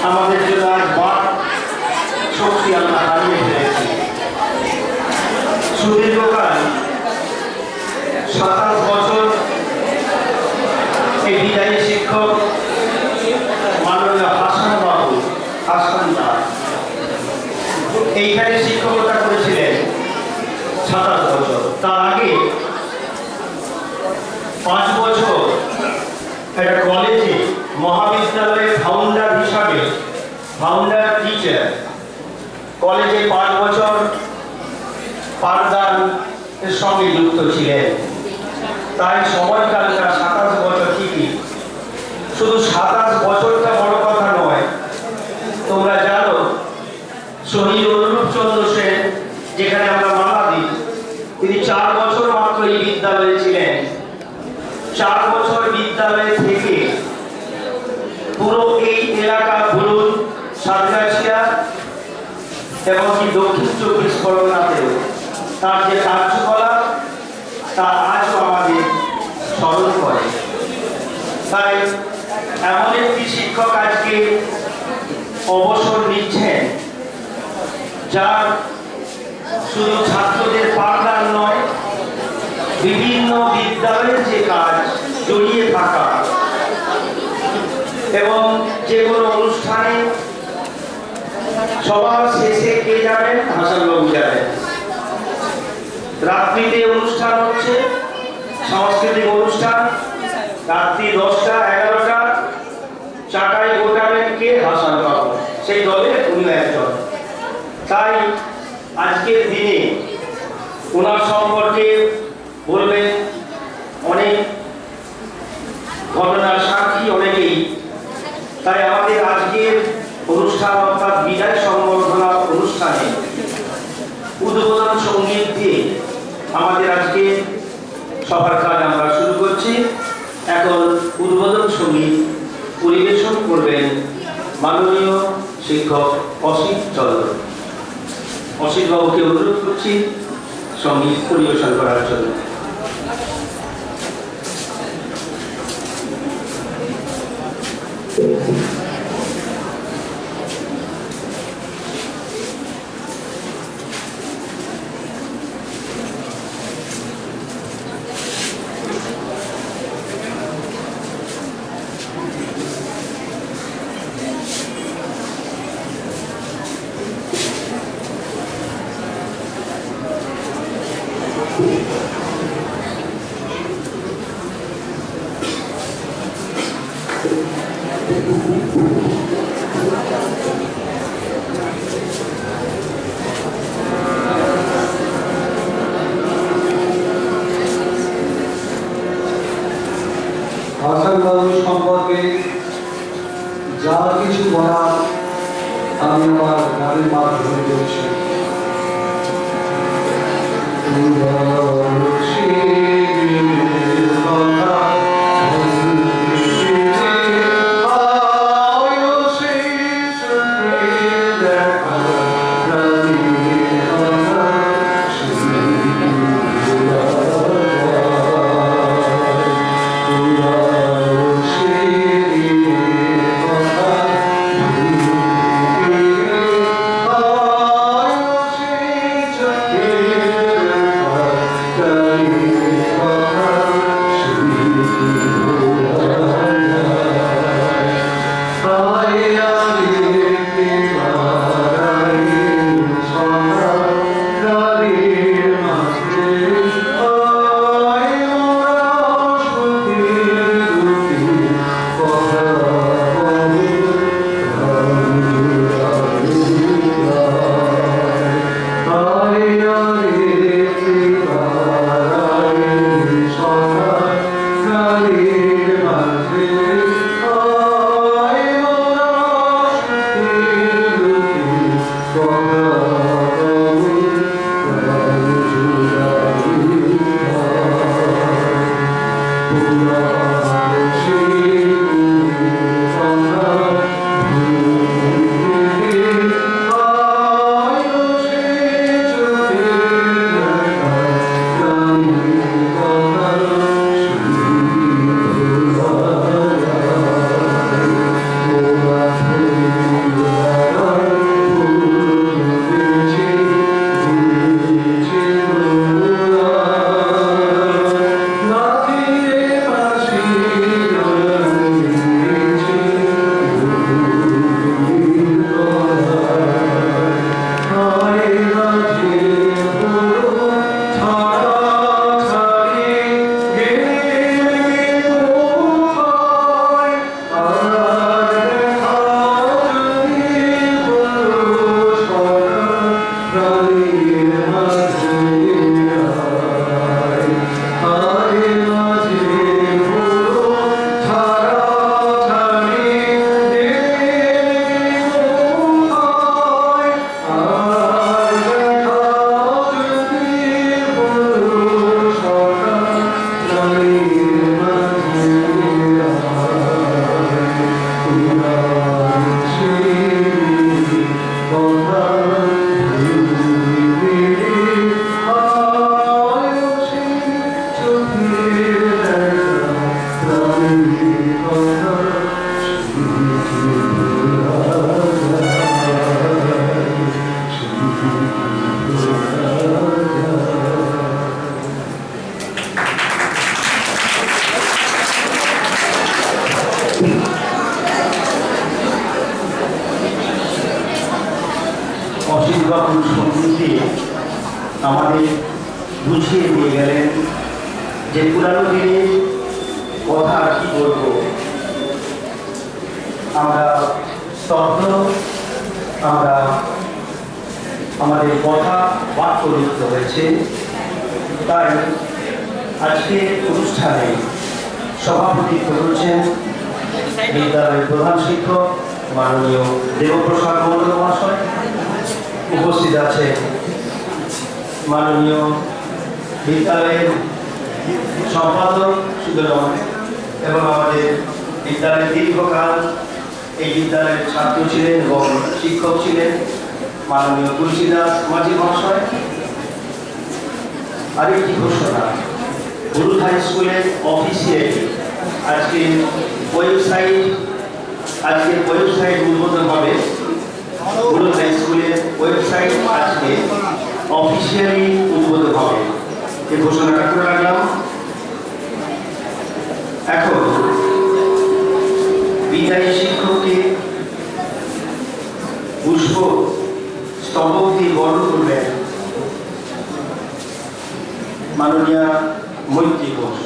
আমাদের জন্য আজ বাদ শক্তি আমরা হারিয়ে ফেলেছি। সুদীর্ঘকাল 27 বছর এই বিদায়ী শিক্ষক মাননীয় হাসান দাস এইখানে শিক্ষকতা করেছিলেন 27 বছর। তার আগে 5 বছর একটা কলেজে মহাবিদ্যালয়ের ফাউন্ডার হিসাবে ফাউন্ডার টিচার কলেজে 5 বছর পাঠদানের সঙ্গে যুক্ত ছিলেন। তাই সময়কালটা 27 বছর ঠিকই, শুধু 27 বছরটা বড় কথা নয়। তোমরা জানো শহীদ অনুরূপ চন্দ্র সেন যেখানে আমরা মালা দিই, তিনি 4 বছর মাত্র এই বিদ্যালয়ে ছিলেন। 4 বছর বিদ্যালয়ে থেকে পুরো এই এলাকা বলুন সাতগাছিয়া এবং কি দক্ষিণ 24 পরগনাতেও তার যে কার্যকলাপ তা আজও আমাদের স্মরণ করে। তাই এমন একটি শিক্ষক আজকে অবসর নিচ্ছেন, যার শুধু ছাত্রদের পাঠদান নয়, বিভিন্ন বিদ্যালয়ের যে কাজ জড়িয়ে থাকা এবং যে কোনো অনুষ্ঠানে সবার শেষে কে যাবেন? হাসানবাবু যাবেন। রাত্রিতে অনুষ্ঠান হচ্ছে, সাংস্কৃতিক অনুষ্ঠান, রাত্রি 10টা 11টা চাটাই গোটাবেন কে? হাসানবাবু। সেই দলে উনি একজন। তাই আজকের দিনে ওনার সম্পর্কে বলবেন অনেক ঘটনার সাক্ষী অনেকেই। তাই আমাদের আজকের অনুষ্ঠান অর্থাৎ বিদায় সংবর্ধনা অনুষ্ঠানে উদ্বোধন সঙ্গীত দিয়ে আমাদের আজকে সবার কাজ আমরা শুরু করছি। এখন উদ্বোধন সঙ্গীত পরিবেশন করবেন মাননীয় শিক্ষক অসিত চন্দ্র। অসিত বাবুকে অনুরোধ করছি সঙ্গীত পরিবেশন করার জন্য। হাসানবাবু সম্পর্কে যা কিছু বলার আমি আমার গানের মাধ্যমে বলছি। অসীমবাবুর সঙ্গীতে আমাদের বুঝিয়ে দিয়ে গেলেন যে পুরানো দিনের কথা কি বলবো, আমরা স্তব্ধ, আমরা আমাদের কথা বাক্যলিপ্ত হয়েছে। তাই আজকে অনুষ্ঠানে সভাপতিত্ব করছেন বিদ্যালয়ের প্রধান শিক্ষক মাননীয় দেবপ্রসাদ মণ্ডল মহাশয়। উপস্থিত আছে মাননীয় বিদ্যালয়ের সম্পাদক সুদরম এবং আমাদের বিদ্যালয়ের দীর্ঘকাল এই বিদ্যালয়ের ছাত্র ছিলেন এবং শিক্ষক ছিলেন মাননীয় তুলসীদাস মাঝি মহাশয়। আরেকটি ঘোষণা, হলুদ হাই স্কুলের অফিসিয়ালি আজকের ওয়েবসাইট উদ্বোধন হবে। হলুদ হাই স্কুলের ওয়েবসাইট আজকে অফিসিয়ালি উদ্বোধন হবে, এই ঘোষণাটা করে রাখলাম। এখন বিদায়ী শিক্ষককে পুষ্প স্তবক দিয়ে বরণ করবেন মাননীয়া মৈত্রী ঘোষ।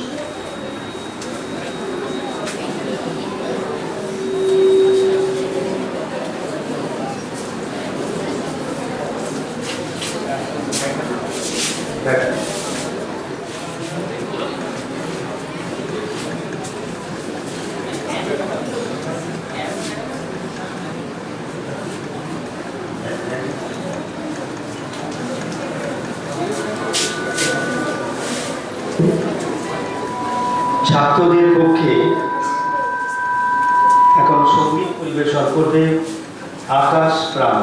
ছাত্রদের পক্ষে এখন সঙ্গীত পরিবেশন করবে আকাশ প্রাণ।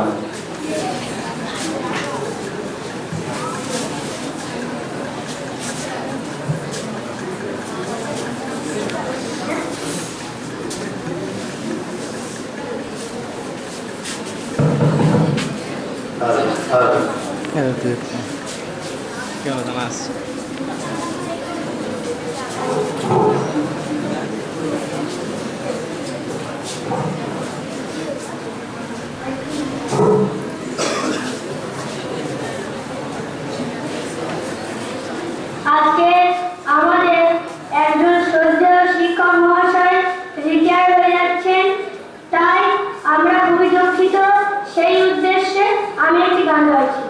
¿Qué onda más? আজকে আমাদের একজন শ্রদ্ধেয় শিক্ষক মহাশয় রিটায়ার হয়ে যাচ্ছেন, তাই আমরা খুবই দুঃখিত। সেই উদ্দেশ্যে আমি একটি গান গাইছি।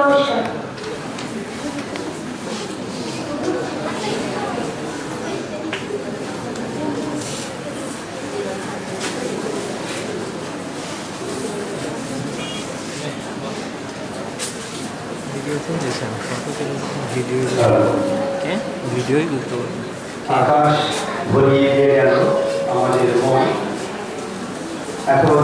নমস্কার। ভিডিও তুলতেছেন ফটো ভিডিও ভিডিওই তুলতে পারবেন আকাশ ভরিয়ে দিয়ে গেল আমাদের মন এখন